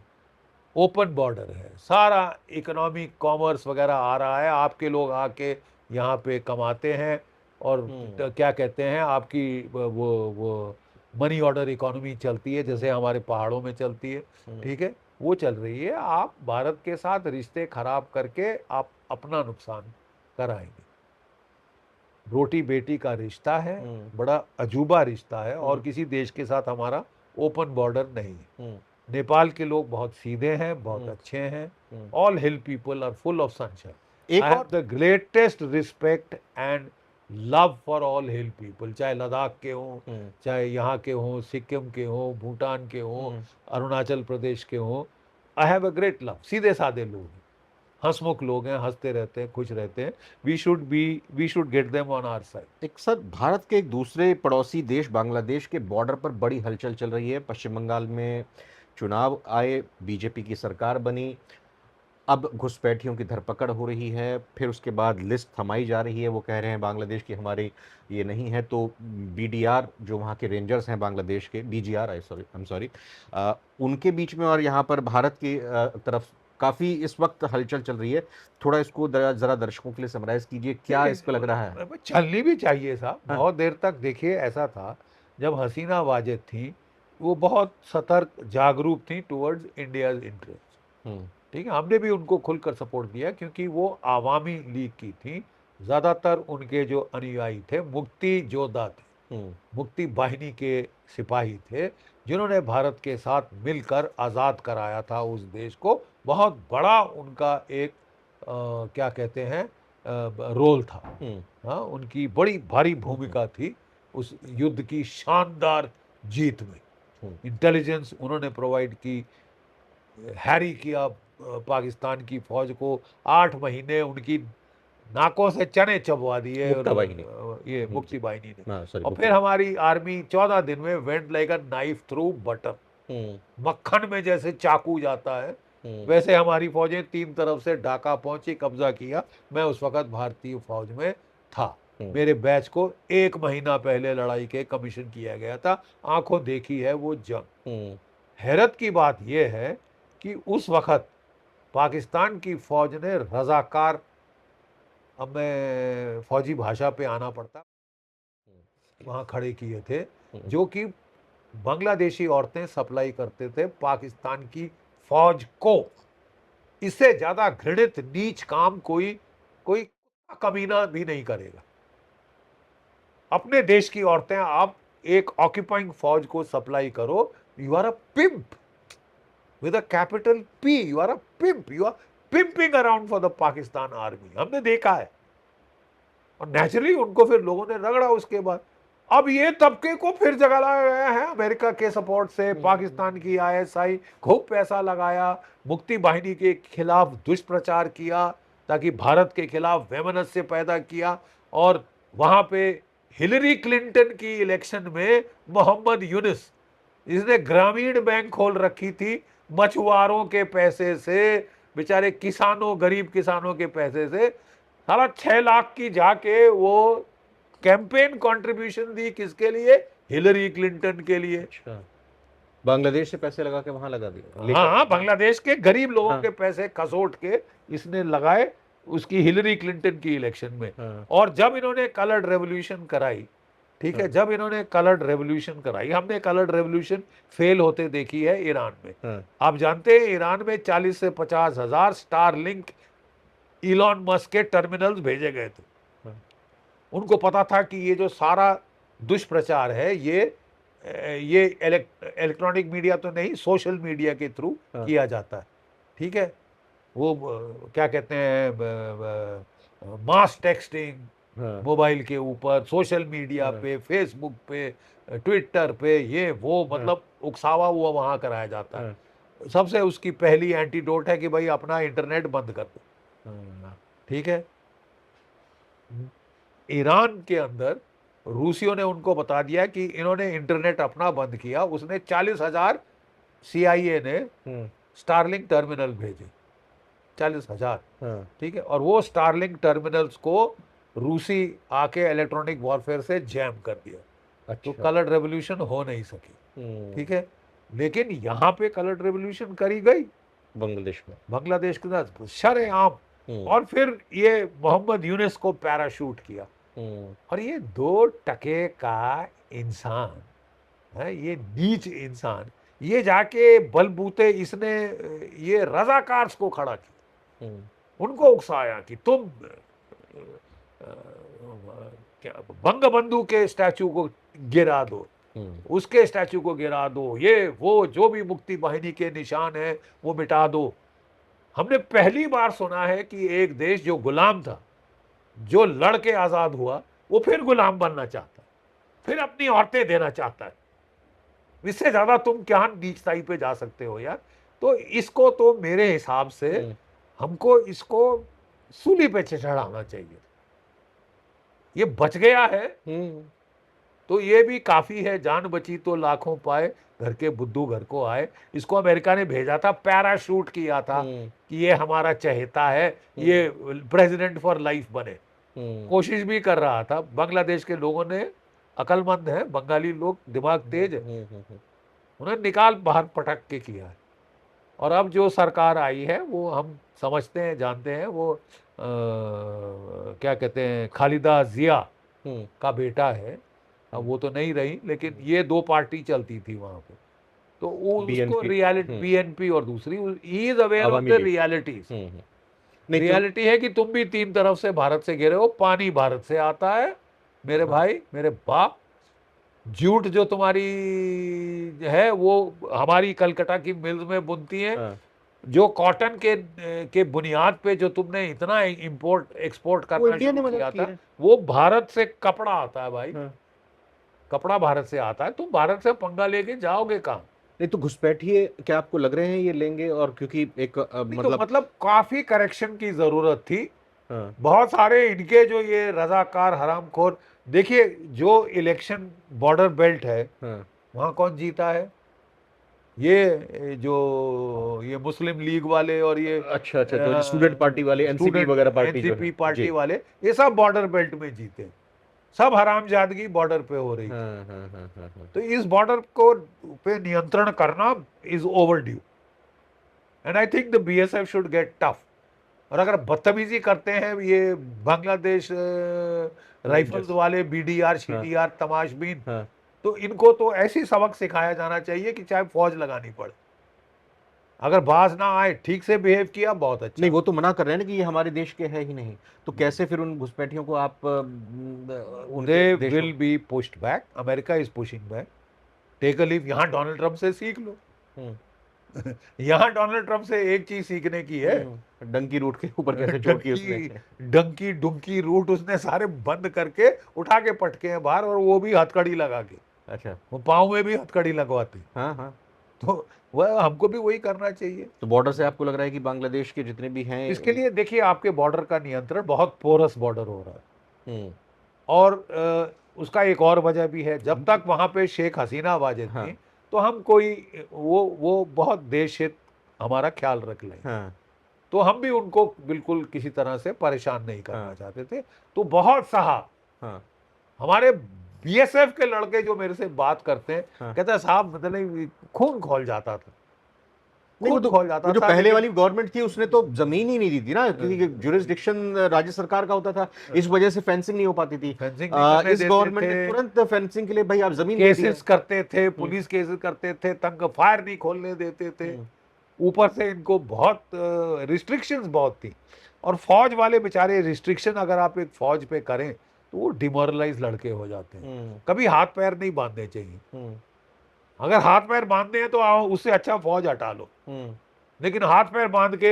ओपन बॉर्डर है, सारा इकोनॉमिक कॉमर्स वगैरह आ रहा है, आपके लोग आके यहाँ पे कमाते हैं, और क्या कहते हैं, आपकी वो मनी ऑर्डर इकोनॉमी चलती है जैसे हमारे पहाड़ों में चलती है, ठीक है। वो चल रही है। आप भारत के साथ रिश्ते खराब करके आप अपना नुकसान कराएंगे। रोटी बेटी का रिश्ता है, बड़ा अजूबा रिश्ता है, और किसी देश के साथ हमारा ओपन बॉर्डर नहीं है। नेपाल के लोग बहुत सीधे हैं, बहुत अच्छे हैं। All hill people are full of sunshine. एक आई हैव और the greatest respect and love for all hill people, चाहे लद्दाख के हों, चाहे यहाँ के हों, सिक्किम के हों, भूटान के हों, अरुणाचल प्रदेश के हों। I have a great love. सीधे साधे लोग हैं, हंसमुख लोग हैं, हंसते रहते हैं, खुश रहते हैं। We should get them on our side. एक सर, भारत के एक दूसरे पड़ोसी देश बांग्लादेश के बॉर्डर पर बड़ी हलचल चल रही है। पश्चिम बंगाल में चुनाव आए, बीजेपी की सरकार बनी, अब घुसपैठियों की धरपकड़ हो रही है, फिर उसके बाद लिस्ट थमाई जा रही है। वो कह रहे हैं बांग्लादेश की हमारी ये नहीं है, तो बीडीआर जो वहाँ के रेंजर्स हैं बांग्लादेश के, बीजीआर आई सॉरी, उनके बीच में और यहाँ पर भारत की तरफ काफ़ी इस वक्त हलचल चल रही है। थोड़ा इसको ज़रा दर्शकों के लिए समराइज कीजिए, क्या इस पे लग रहा है? चलनी भी चाहिए साहब। हाँ। बहुत देर तक देखिए ऐसा था, जब हसीना वाजिद थी वो बहुत सतर्क जागरूक थी टुवर्ड्स इंडियाज इंटरेस्ट। ठीक है, हमने भी उनको खुलकर सपोर्ट दिया, क्योंकि वो आवामी लीग की थी। ज़्यादातर उनके जो अनुयायी थे मुक्ति योद्धा थे, मुक्ति बाहिनी के सिपाही थे, जिन्होंने भारत के साथ मिलकर आज़ाद कराया था उस देश को। बहुत बड़ा उनका एक क्या कहते हैं रोल था। हाँ, उनकी बड़ी भारी भूमिका थी उस युद्ध की शानदार जीत में। इंटेलिजेंस उन्होंने प्रोवाइड की, हैरी किया पाकिस्तान की फौज को। 8 महीने उनकी नाकों से चने चबवा दिए मुक्ता बाहिनी। ये मुक्ति बाहिनी ने। हाँ, सॉरी, और फिर हमारी आर्मी 14 दिन में went like a knife through butter. मक्खन में जैसे चाकू जाता है, वैसे हमारी फौजें 3 तरफ से ढाका पहुंची, कब्जा किया। मैं उस वक्त भारतीय फौज में था। मेरे बैच को 1 महीना पहले लड़ाई के कमीशन किया गया था। आंखों देखी है वो जंग। हैरत की बात यह है कि उस वक्त पाकिस्तान की फौज ने रजाकार, अब मैं फौजी भाषा पे आना पड़ता, वहां खड़े किए थे, जो कि बांग्लादेशी औरतें सप्लाई करते थे पाकिस्तान की फौज को। इससे ज्यादा घृणित नीच काम कोई कोई कमीना भी नहीं करेगा। अपने देश की औरतें आप एक ऑक्यूपाइंग फौज को सप्लाई करो, you are a pimp with a capital P. You are a pimp. You are pimping around for the Pakistan army. हमने देखा है। और नेचुरली उनको फिर लोगों ने रगड़ा उसके बाद। अब ये तबके को फिर जगाया गया है अमेरिका के सपोर्ट से। पाकिस्तान की आईएसआई खूब पैसा लगाया, मुक्ति बाहिनी के खिलाफ दुष्प्रचार किया, ताकि भारत के खिलाफ वैमनस्य पैदा किया। और वहां पे हिलरी क्लिंटन की इलेक्शन में मोहम्मद यूनुस, इसने ग्रामीण बैंक खोल रखी थी मछुआरों के पैसे से, बेचारे किसानों, गरीब किसानों के पैसे से। साला 6 लाख की जाके वो कैंपेन कंट्रीब्यूशन दी, किसके लिए? हिलरी क्लिंटन के लिए। अच्छा, बांग्लादेश से पैसे लगा के वहां लगा दिया। हाँ, बांग्लादेश के गरीब लोगों के पैसे खसोट के इसने लगाए उसकी हिलरी क्लिंटन की इलेक्शन में। और जब इन्होंने कलर्ड रेवोल्यूशन कराई, ठीक है, जब इन्होंने कलर्ड रेवोल्यूशन कराई, हमने कलर्ड रेवोल्यूशन फेल होते देखी है ईरान में। आप जानते हैं ईरान में 40 से 50 हजार स्टारलिंक इलॉन मस्क के टर्मिनल्स भेजे गए थे। उनको पता था कि ये जो सारा दुष्प्रचार है ये इलेक्ट्रॉनिक मीडिया तो नहीं, सोशल मीडिया के थ्रू किया जाता है। ठीक है, वो क्या कहते हैं, मास टेक्सटिंग, मोबाइल के ऊपर, सोशल मीडिया पे, फेसबुक पे, ट्विटर पे, ये वो मतलब उकसावा हुआ वहां कराया जाता है। सबसे उसकी पहली एंटीडोट है कि भाई अपना इंटरनेट बंद कर दो। ठीक है, ईरान के अंदर रूसियों ने उनको बता दिया कि इन्होंने इंटरनेट अपना बंद किया। उसने 40,000 CIA ने स्टारलिंक टर्मिनल भेजे, 40,000। ठीक है, और वो स्टारलिंक टर्मिनल्स को रूसी आके इलेक्ट्रॉनिक वॉरफेयर से जैम कर दिया। अच्छा। तो कलर्ड रेवोल्यूशन हो नहीं सकी। ठीक है, लेकिन यहाँ पे कलर्ड रेवोल्यूशन करी गई बांग्लादेश के साथ शरेआम। और फिर ये मोहम्मद यूनुस को पैराशूट किया। और ये 2 टके का इंसान है, ये नीच इंसान, ये जाके बलबूते इसने ये रजाकार को खड़ा किया, उनको उकसाया कि तुम क्या बंग बंधु के स्टैचू को गिरा दो, उसके स्टैचू को गिरा दो, ये वो जो भी मुक्ति वाहिनी के निशान है वो मिटा दो। हमने पहली बार सुना है कि एक देश जो गुलाम था, जो लड़ के आजाद हुआ, वो फिर गुलाम बनना चाहता है, फिर अपनी औरतें देना चाहता है। इससे ज्यादा तुम क्या नीचताई पे जा सकते हो यार। तो इसको तो मेरे हिसाब से हमको इसको सूली पे चढ़ाना चाहिए। ये बच गया है तो ये भी काफी है, जान बची तो लाखों पाए, घर के बुद्धू घर को आए। इसको अमेरिका ने भेजा था, पैराशूट किया था कि ये हमारा चहेता है, ये प्रेसिडेंट फॉर लाइफ बने। कोशिश भी कर रहा था। बांग्लादेश के लोगों ने, अकलमंद है बंगाली लोग, दिमाग तेज है, उन्हें निकाल बाहर पटक के किया है। और अब जो सरकार आई है वो हम समझते हैं, जानते हैं, वो क्या कहते हैं, खालिदा जिया का बेटा है। अब वो तो नहीं रही, लेकिन ये दो पार्टी चलती थी वहां पे। तो उसको BNP, रियलिटी, बीएनपी और दूसरी, he is aware of Awami the league. Realities. नहीं तो रियलिटी है कि तुम भी तीन तरफ से भारत से घिरे हो, पानी भारत से आता है मेरे भाई, मेरे बाप। जूट जो तुम्हारी है वो हमारी कलकत्ता की मिल्स में बुनती है। जो कॉटन के बुनियाद पे जो तुमने इतना इंपोर्ट एक्सपोर्ट वो करना इंडिया ने शुरू मदद किया की था, है। वो भारत से कपड़ा आता है भाई। कपड़ा भारत से आता है, तुम भारत से पंगा लेके जाओगे कहाँ? नहीं तो घुसपैठिए क्या आपको लग रहे हैं ये लेंगे? और क्योंकि एक नहीं तो मतलब मतलब काफी करेक्शन की जरूरत थी। हाँ, बहुत सारे इनके जो ये रजाकार हरामखोर, देखिए जो इलेक्शन बॉर्डर बेल्ट है हाँ, वहां कौन जीता है? ये जो ये मुस्लिम लीग वाले और ये अच्छा अच्छा, तो स्टूडेंट पार्टी वाले, एनसीपी स्टूडेंट वगैरह पार्टी जो एनसीपी है पार्टी जी। वाले, ये सब बॉर्डर बेल्ट में जीते। सब हरामजादगी बॉर्डर पे हो रही थी। हाँ हाँ हाँ हाँ हाँ। तो इस बॉर्डर को पे नियंत्रण करना is over due, and I think the BSF should get tough. और अगर बदतमीजी करते हैं ये बांग्लादेश राइफल्स वाले, बीडीआर हाँ शीडीआर तमाशबीन, हाँ। तो इनको तो ऐसी सबक सिखाया जाना चाहिए कि चाहे फौज लगानी पड़े। अगर बाज ना आए, ठीक से बिहेव किया, बहुत नहीं अच्छा। वो तो मना कर रहे हैं ना कि ये हमारे देश के है ही नहीं, तो कैसे फिर उन घुसपैठियों को आप दे उनके देश will be pushed back, America is pushing back. Take a leave, यहाँ डोनाल्ड ट्रंप से सीख लो। हम्म, यहाँ डोनाल्ड ट्रंप से एक चीज सीखने की है। डंकी रूट के ऊपर कैसे चोट की उसने। डंकी डंकी डुंकी रूट उसने सारे बंद करके उठा के पटके हैं बाहर, और वो भी हथकड़ी लगा के। अच्छा, वो पाँव में भी हथकड़ी लगवाते हैं। हाँ हाँ। तो वह हमको भी वही करना चाहिए। तो बॉर्डर से आपको लग रहा है कि बांग्लादेश के जितने भी हैं इसके लिए देखिए, आपके बॉर्डर का नियंत्रण, बहुत पोरस बॉर्डर हो रहा है। हम्म, और उसका एक और वजह भी है, जब तक वहां पे शेख हसीना वाजिद हाँ थी, तो हम कोई वो बहुत देश हित हमारा ख्याल रख लें, हाँ तो हम भी उनको बिल्कुल किसी तरह से परेशान नहीं करना हाँ चाहते थे। तो बहुत सहा। हाँ हमारे बीएसएफ के लड़के जो मेरे से बात करते हैं, हाँ। कहते हैं साहब मतलब खून खौल जाता था, नहीं खून खौल वो जाता जो था। पहले लेकिन वाली गवर्नमेंट थी उसने तो जमीन ही नहीं दी थी ना, क्योंकि जुरिस्डिक्शन राज्य सरकार का होता था, इस वजह से फेंसिंग नहीं हो पाती थी। फेंसिंग नहीं करने इस देते गवर्नमेंट ने थे, तुरंत फेंसिंग के लिए भाई आप जमीन दे दी है। केसेस करते थे, पुलिस केसेस करते थे, तंग फायर नहीं खोलने देते थे। ऊपर से इनको बहुत रिस्ट्रिक्शंस बहुत थी। और फौज वाले बेचारे, रिस्ट्रिक्शन अगर आप एक फौज पे करें तो वो डिमोरलाइज लड़के हो जाते हैं। कभी हाथ पैर नहीं बांधने चाहिए। अगर हाथ पैर बांधने हैं तो आओ, उससे अच्छा फौज हटा लो। लेकिन हाथ पैर बांध के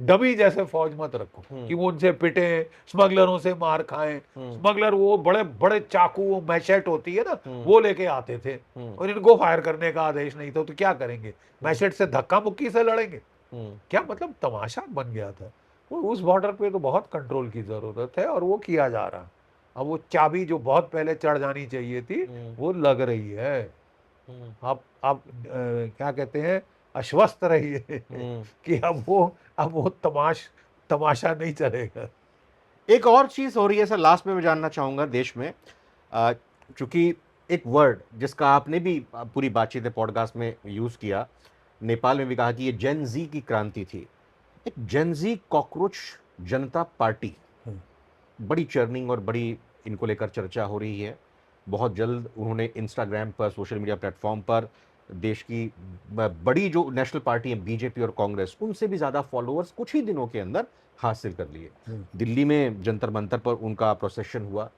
डमी जैसे फौज मत रखो कि वो उनसे पिटे, स्मगलरों से मार खाएं। स्मगलर वो बड़े बड़े चाकू, वो मैशेट होती है ना, वो लेके आते थे, और इनको फायर करने का आदेश नहीं था, तो क्या करेंगे? मैशेट से धक्का मुक्की से लड़ेंगे? क्या मतलब तमाशा बन गया था। उस बॉर्डर पे तो बहुत कंट्रोल की जरूरत है, और वो किया जा रहा। अब वो चाबी जो बहुत पहले चढ़ जानी चाहिए थी, वो लग रही है। आप क्या कहते हैं, आश्वस्त रहिए कि अब वो तमाशा नहीं चलेगा। एक और चीज हो रही है सर, लास्ट में मैं जानना चाहूंगा देश में, अ, चूंकि एक वर्ड जिसका आपने भी पूरी बातचीत पॉडकास्ट में यूज किया, नेपाल में भी कहा कि ये जेन जी की क्रांति थी। एक जेन जी कॉकरोच जनता पार्टी, बड़ी चर्निंग और बड़ी इनको लेकर चर्चा हो रही है। बहुत जल्द उन्होंने इंस्टाग्राम पर, सोशल मीडिया प्लेटफॉर्म पर देश की बड़ी जो नेशनल पार्टी है बीजेपी और कांग्रेस, उनसे भी ज्यादा फॉलोअर्स कुछ ही दिनों के अंदर हासिल कर लिए। दिल्ली में जंतर मंतर पर उनका प्रोसेशन हुआ।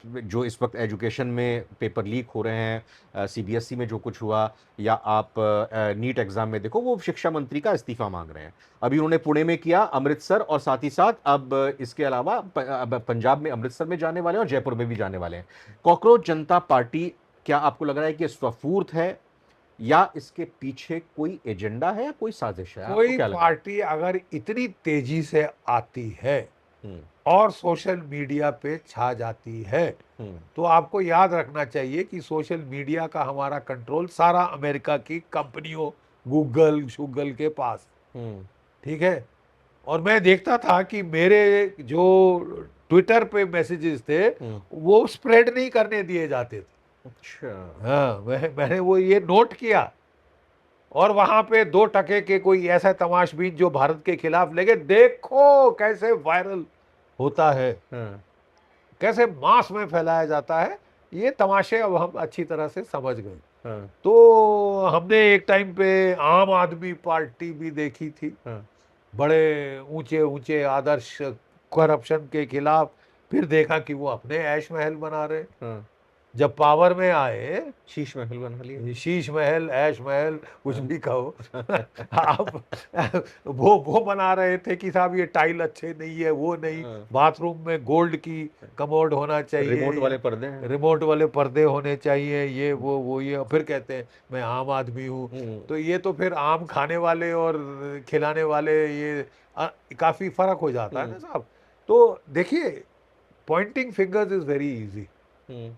जो इस वक्त एजुकेशन में पेपर लीक हो रहे हैं, सीबीएसई में जो कुछ हुआ, या आप नीट एग्जाम में देखो, वो शिक्षा मंत्री का इस्तीफा मांग रहे हैं। अभी उन्होंने पुणे में किया, अमृतसर, और साथ ही साथ अब इसके अलावा अब पंजाब में अमृतसर में जाने वाले हैं और जयपुर में भी जाने वाले हैं। कॉकरोच जनता पार्टी, क्या आपको लग रहा है कि ये स्वफूर्त है या इसके पीछे कोई एजेंडा है या कोई साजिश है? आपको कोई क्या लग रहा है? पार्टी अगर इतनी तेजी से आती है हम्म, और सोशल मीडिया पे छा जाती है, हम्म, तो आपको याद रखना चाहिए कि सोशल मीडिया का हमारा कंट्रोल सारा अमेरिका की कंपनियों, गूगल शूगल के पास है। हम्म, ठीक है। और मैं देखता था कि मेरे जो ट्विटर पे मैसेजेस थे हम्म। वो स्प्रेड नहीं करने दिए जाते थे। अच्छा। हाँ, मैंने वो ये नोट किया। और वहां पे 2 टके के कोई ऐसा तमाशबीन जो भारत के खिलाफ लगे, देखो कैसे वायरल होता है, हाँ, कैसे मास में फैलाया जाता है। ये तमाशे अब हम अच्छी तरह से समझ गए। हाँ, तो हमने एक टाइम पे आम आदमी पार्टी भी देखी थी, हाँ, बड़े ऊंचे ऊंचे आदर्श करप्शन के खिलाफ। फिर देखा कि वो अपने ऐश महल बना रहे। हाँ। जब पावर में आए, शीश महल बना लिए। शीश महल, ऐश महल, कुछ हाँ। भी कहो। आप वो बना रहे थे कि साहब ये टाइल अच्छे नहीं है, वो नहीं, हाँ। बाथरूम में गोल्ड की कमोड होना चाहिए, रिमोट वाले पर्दे हैं। रिमोट वाले पर्दे होने चाहिए, ये वो ये। और फिर कहते हैं मैं आम आदमी हूँ। हम्म, तो ये तो फिर आम खाने वाले और खिलाने वाले, ये काफी फर्क हो जाता है हम्म, ना साहब। तो देखिए, pointing fingers is very easy. Hmm,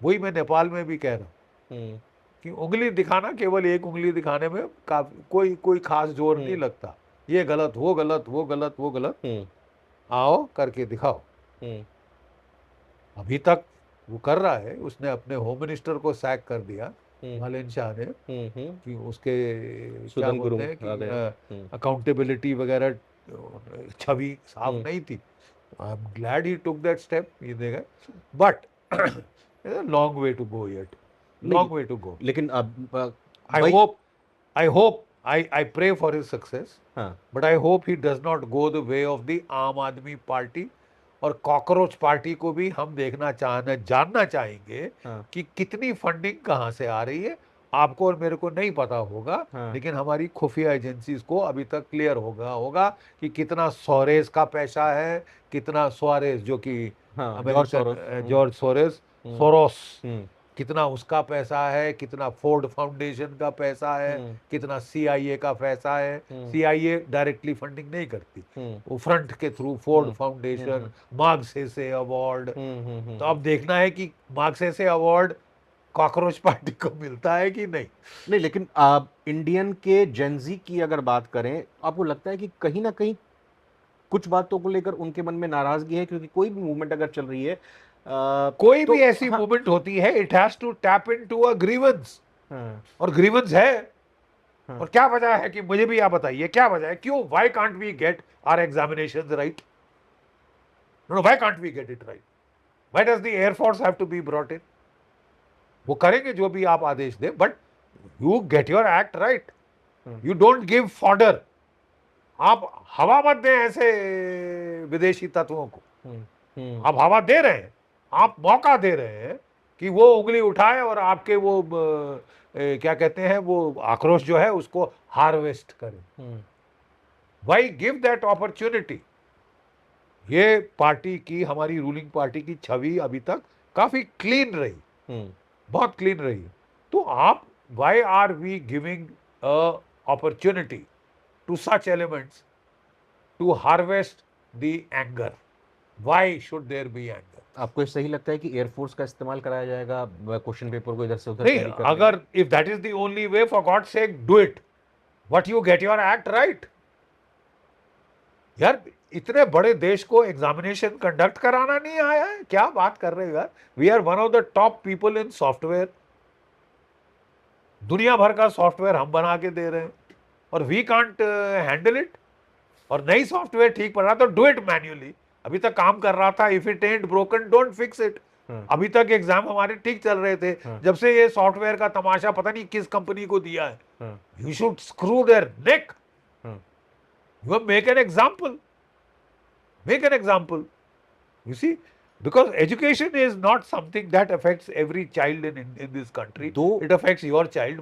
वही मैं नेपाल में भी कह रहा हूँ हम्म, कि उंगली दिखाना, केवल एक उंगली दिखाने में काफी कोई कोई खास जोर नहीं हम्म, लगता। ये गलत, वो गलत, वो गलत, वो गलत, हम्म, आओ करके दिखाओ। हम्म, अभी तक वो कर रहा है। उसने अपने होम मिनिस्टर को सैक कर दिया, हम्म, मालेन शाह ने, हम्म। कि उसके क्या सुदन बोलते गुरुंग हैं आ कि गया। हम्म, अकाउंटेबिलिटी वगैरह, छवि साफ हम्म। नहीं थी। I am glad he took that step, ये देखा। But long way to go yet, नहीं, लॉन्ग वे टू गो। लेकिन अब I भाई। hope, I pray for his success, हाँ, but I hope he does not go the way of the आम आदमी party. और कॉकरोच पार्टी को भी हम जानना चाहेंगे हाँ, कि कितनी फंडिंग कहाँ से आ रही है। आपको और मेरे को नहीं पता होगा, हाँ, लेकिन हमारी खुफिया एजेंसीज को अभी तक क्लियर होगा कि कितना सोरेस का पैसा है, कितना सोरेस जो कि हाँ। George Soros. American, George Soros, hmm, Soros, hmm, कितना उसका पैसा है, कितना फोर्ड फाउंडेशन का पैसा है, हम्म, कितना सीआईए का पैसा है। हम्म, सीआईए डायरेक्टली फंडिंग नहीं करती, हम्म, वो फ्रंट के थ्रू, फोर्ड हम्म, फाउंडेशन, हम्म, मार्क्सेसे अवार्ड। हम्म, तो अब देखना है कि मार्क्सेसे अवार्ड कॉकरोच पार्टी को मिलता है कि नहीं। नहीं, लेकिन आप इंडियन के जेंजी की अगर बात करें, आपको लगता है कि कहीं ना कहीं कुछ बातों को लेकर उनके मन में नाराजगी है? क्योंकि कोई भी मूवमेंट अगर चल रही है, कोई भी तो ऐसी हाँ, मूवमेंट होती है, it has to tap into a grievance. हाँ, और ग्रीवेंस है। हाँ, और क्या वजह है कि मुझे भी आप बताइए, क्या वजह है, क्यों, why can't we get our examinations right? No, why can't we get it right? Why does the air force have to be brought in? वो करेंगे जो भी आप आदेश दे, but you get your act right. हाँ, यू डोंट गिव फॉर्डर। आप हवा मत दें ऐसे विदेशी तत्वों को। हम्म, हम्म, आप हवा दे रहे हैं, आप मौका दे रहे हैं कि वो उंगली उठाए और आपके वो क्या कहते हैं, वो आक्रोश जो है उसको हार्वेस्ट करें। हम्म, वाई गिव दैट अपॉर्चुनिटी? ये पार्टी की, हमारी रूलिंग पार्टी की छवि अभी तक काफी क्लीन रही, हम्म, बहुत क्लीन रही है। तो आप, why are we giving opportunity to such elements to harvest the anger? Why should there be anger? आपको ये सही लगता है कि एयरफोर्स का इस्तेमाल कराया जाएगा क्वेश्चन पेपर को इधर से उधर नहीं, कैरी करने में? अगर if that is the only way, for God sake do it, but you get your act right. यार, इतने बड़े देश को एग्जामिनेशन कंडक्ट कराना नहीं आया है, क्या बात कर रहे हो यार? We are one of the top people in software. दुनिया भर का सॉफ्टवेयर हम बना के दे रहे हैं, और वी कांट हैंडल इट। और नई सॉफ्टवेयर ठीक पड़ रहा तो डू इट मैन्युअली। अभी तक काम कर रहा था, if it ant broken don't fix it, हाँ, अभी तक एग्जाम हमारे ठीक चल रहे थे, हाँ, जब से ये सॉफ्टवेयर का तमाशा पता नहीं किस कंपनी को दिया है, हाँ, you should screw their neck, हाँ। You make an example, make an example, you see, because education is not something that affects every child in this country. दो It affects your child,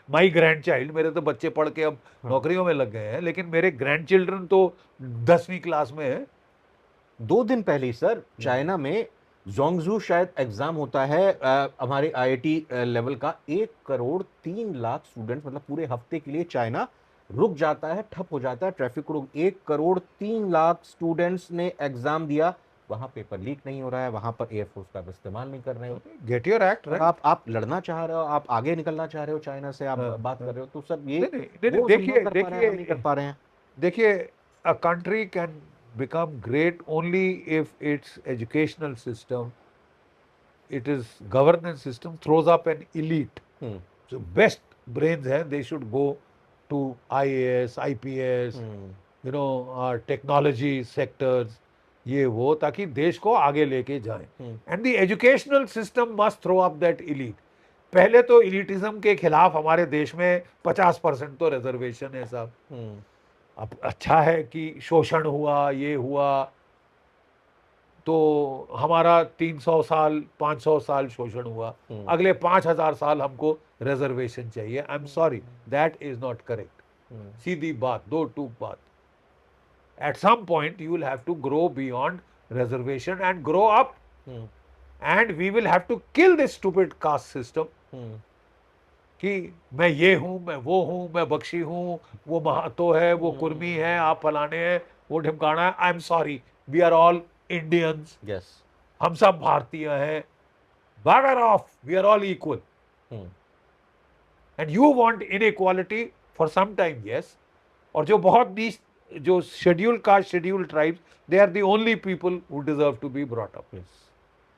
my grandchild. मेरे तो बच्चे पढ़ के अब हाँ, नौकरियों में लग गए हैं, लेकिन मेरे ग्रैंड चिल्ड्रन तो 10वीं क्लास में है। 2 दिन पहले ही सर चाइना में जोंगजू शायद एग्जाम होता है हमारे आईआईटी लेवल का, 1 करोड़ 3 लाख स्टूडेंट्स, मतलब पूरे हफ्ते के लिए चाइना रुक जाता है, ठप हो जाता है, ट्रैफिक को रुक, 1 करोड़ 3 लाख स्टूडेंट्स ने एग्जाम दिया, वहां पेपर लीक नहीं हो रहा है, वहां पर एयरफोर्स का भी इस्तेमाल नहीं कर रहे हो। गेट योर एक्ट और राइट। आप लड़ना चाह रहे हो, आप आगे निकलना चाह रहे हो चाइना से, आप बात कर रहे हो, तो सर ये नहीं नहीं नहीं, वो संभव कर पा रहे हैं, हम नहीं कर पा रहे हैं। देखिए, a country can become great only if its educational system, its governance system throws up an elite. Hmm, So best brains हैं, they should go to IAS, IPS, hmm, technology sectors, ये वो, ताकि देश को आगे लेके जाएं। Hmm, and the educational system must throw up that elite. पहले तो इलीटिज्म के खिलाफ हमारे देश में 50% तो रिजर्वेशन है साहब। हम्म, अब अच्छा है कि शोषण हुआ, ये हुआ, तो हमारा 300 साल 500 साल शोषण हुआ, हम्म, अगले 5000 साल हमको रिजर्वेशन चाहिए। I am sorry, that is not correct. Hmm, सीधी बात, दो टूक बात। At some point, you will have to grow beyond reservation and grow up, hmm, and we will have to kill this stupid caste system. हम्म, कि मैं ये हूँ, मैं वो हूँ, मैं बख्शी हूँ, वो महातो है, वो कुर्मी है, आप फलाने हैं, वो ढिमकाना है। I am sorry, we are all Indians, yes, हम सब भारतीय हैं। बगैर of, we are all equal. Hmm, and you want inequality for some time, yes. और जो बहुत नीच, जो schedule caste, schedule tribes, they are the only people who deserve to be brought up. Yes,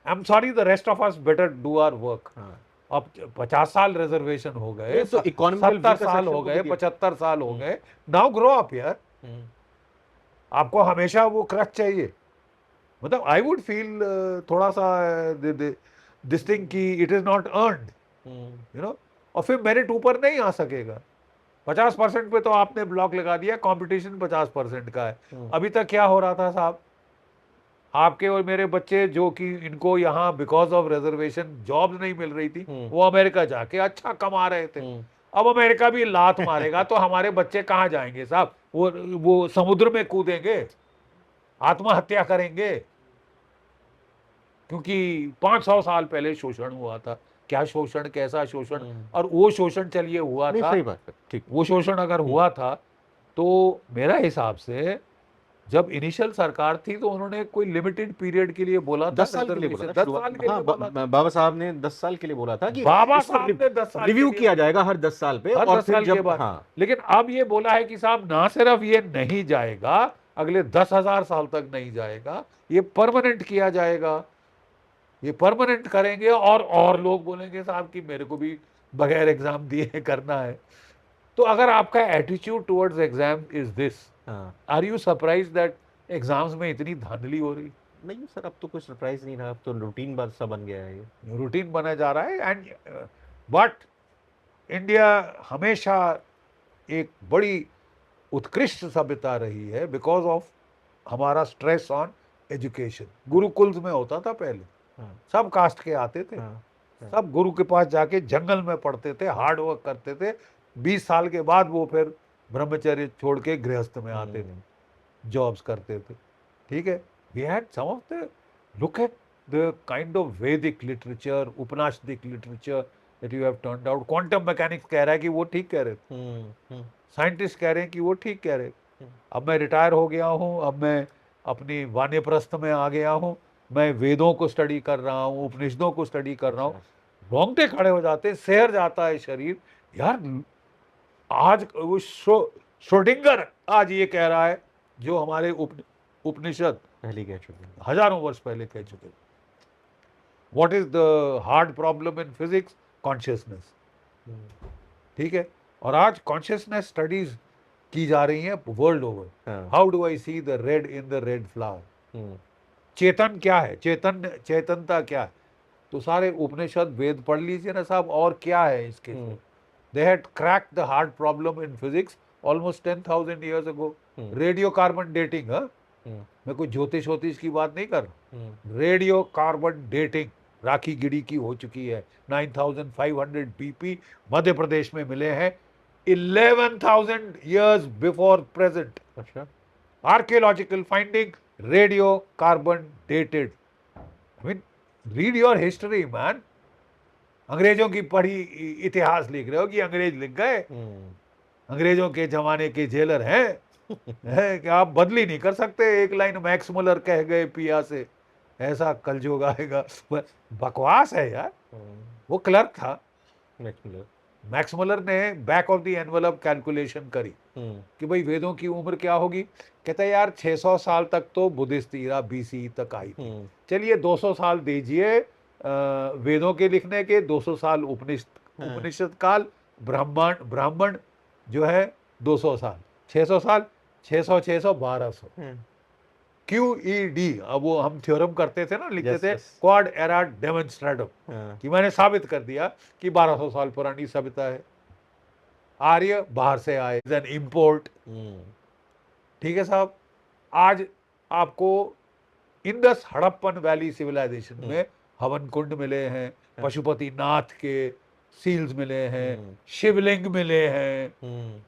I am sorry, the rest of us better do our work. हाँ। अब 50 साल reservation हो गए, ये तो economical 70 weaker साल section हो को गए, भी दिया। 75 साल हो गए, नाउ ग्रो अप यार। हम्म, आपको हमेशा वो क्रच चाहिए? मतलब आई वुड फील थोड़ा सा दिस थिंग की इट इज नॉट अर्नड, हम्म, और फिर मेरिट ऊपर नहीं आ सकेगा। 50% पे तो आपने ब्लॉक लगा दिया, कंपटीशन 50% का है। अभी तक क्या हो रहा था साहब, आपके और मेरे बच्चे जो कि इनको यहाँ बिकॉज ऑफ रिजर्वेशन जॉब नहीं मिल रही थी, वो अमेरिका जाके अच्छा कमा रहे थे। अब अमेरिका भी लात मारेगा तो हमारे बच्चे कहाँ जाएंगे साहब? वो समुद्र में कूदेंगे, आत्महत्या करेंगे, क्योंकि 500 साल पहले शोषण हुआ था। क्या शोषण, कैसा शोषण? और वो शोषण चलिए हुआ नहीं था, सही बात है, ठीक। वो शोषण अगर हुआ था तो मेरा हिसाब से जब इनिशियल सरकार थी तो उन्होंने कोई लिमिटेड पीरियड के लिए बोला था, 10 साल के लिए बोला था 10 शुरुआत साल में। के लिए हाँ, बोला था। बाबा साहब ने 10 साल के लिए बोला था कि बाबा इसको साहब ने 10 साल रिव्यू के लिए किया जाएगा हर 10 साल पे, हर और 10 फिर साल के जब बाद। हाँ, लेकिन अब ये बोला है कि साहब ना सिर्फ ये नहीं जाएगा, अगले 10,000 साल तक नहीं जाएगा, ये परमानेंट किया जाएगा। ये परमानेंट करेंगे, और लोग बोलेंगे साहब कि मेरे को भी बगैर एग्जाम दिए करना है। तो अगर आपका attitude towards exam is this, हाँ। Are you surprise that exams में इतनी धांधली हो रही? नहीं सर, अब तो कोई सरप्राइज नहीं रहा, अब तो रूटीन बात सा बन गया है ये। रूटीन बना जा रहा है। एंड बट इंडिया हमेशा एक बड़ी उत्कृष्ट सभ्यता रही है बिकॉज ऑफ हमारा स्ट्रेस ऑन एजुकेशन। गुरुकुल्स में होता था पहले, हाँ, सब कास्ट के आते थे, हाँ, सब गुरु के पास जाके जंगल में पढ़ते थे, हार्ड वर्क करते थे। 20 साल के बाद वो फिर ब्रह्मचर्य छोड़ के गृहस्थ में आते थे, जॉब्स करते थे। ठीक है, we had some of the, look at the kind of Vedic literature, Upanishadic literature that you have turned out. Quantum mechanics कह रहा है कि वो ठीक कह रहे थे, साइंटिस्ट कह रहे हैं कि वो ठीक कह रहे थे। अब मैं रिटायर हो गया हूँ, अब मैं अपनी वानप्रस्थ में आ गया हूँ, मैं वेदों को स्टडी कर रहा हूँ, उपनिषदों को स्टडी कर रहा हूँ, रोंगटे खड़े हो जाते हैं, शहर जाता है शरीर। यार आज वो श्रोडिंगर आज ये कह रहा है जो हमारे उपनिषद पहले कह चुके हैं। हजारों वर्ष पहले कह चुके। What is the hard problem in physics? Consciousness. ठीक है, और आज कॉन्शियसनेस स्टडीज की जा रही हैं वर्ल्ड ओवर। हाँ, how do I see the red in the red flower? चेतन क्या है, चेतनता क्या है? तो सारे उपनिषद वेद पढ़ लीजिए ना साहब, और क्या है इसके? They had cracked the hard problem in physics almost 10,000 years ago. Radio carbon dating, मैं कोई ज्योतिष वोतिष की बात नहीं कर रहा, रेडियो कार्बन डेटिंग राखी गिरी की हो चुकी है। 9,500 बीपी मध्य प्रदेश में मिले हैं 11,000 years before present. अच्छा, Archaeological finding, radio carbon dated. I mean, read your history, man. अंग्रेजों की पढ़ी इतिहास लिख रहे हो कि अंग्रेज लिख गए? अंग्रेजों के जमाने के जेलर हैं, है कि आप बदली नहीं कर सकते। एक लाइन मैक्स मुलर कह गए पिया से, ऐसा कलयुग आएगा। बकवास है यार। वो क्लर्क था, मैक्स मुलर ने back of the envelope calculation करी कि भाई वेदों की उम्र क्या होगी। कहता है यार 600 साल तक तो बुद्धिस्ट ईरा बीसी तक आई थी, चलिए 200 साल दीजिए वेदों के लिखने के, 200 साल उपनिषद काल, ब्राह्मण जो है 200 साल, 600 साल, 600 600 1200 QED। अब वो हम थ्योरम करते थे ना, लिखते थे क्वाड एरा डेमोन्स्ट्रेटम, कि मैंने साबित कर दिया कि 1200 साल पुरानी सभ्यता है। आर्य बाहर से आए, देन इंपोर्ट। ठीक है साहब। आज आपको इंडस हड़प्पन वैली सिविलाइजेशन में हवन कुंड मिले हैं, पशुपति नाथ के सील्स मिले हैं, शिवलिंग मिले हैं।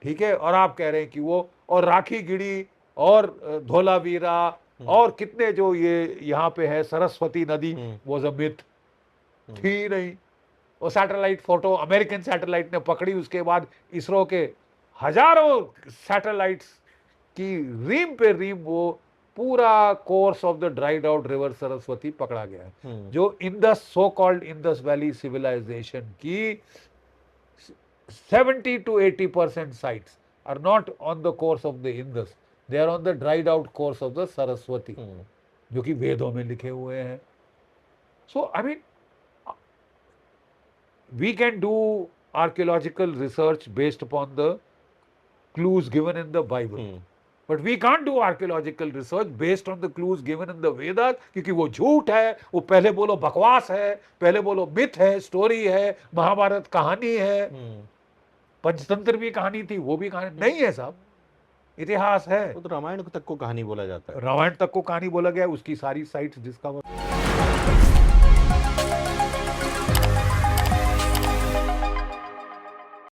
ठीक है, और आप कह रहे हैं कि वो, और राखी गिरी और धोलावीरा और कितने जो ये यहाँ पे है, सरस्वती नदी, वो मिथ थी नहीं। वो सैटेलाइट फोटो अमेरिकन सैटेलाइट ने पकड़ी, उसके बाद इसरो के हजारों सैटेलाइट्स की रीम पे रीम वो पूरा course of the dried out river Saraswati पकड़ा गया है। जो Indus, so called Indus valley civilization की 70 to 80% sites are not on the course of the Indus, they are on the dried out course of the Saraswati, जो कि वेदों में लिखे हुए हैं। So I mean, we can do archaeological research based upon the clues given in the Bible, but we can't do archaeological research based on the clues given in the Vedas, क्योंकि वो झूठ है। वो पहले बोलो बकवास है, पहले बोलो मिथ है, स्टोरी है, महाभारत कहानी है, पंचतंत्र भी कहानी थी, वो भी कहानी नहीं है साहब, इतिहास है। वो तो रामायण तक को कहानी बोला जाता है। रामायण तक को कहानी बोला गया, उसकी सारी साइट्स डिस्कवर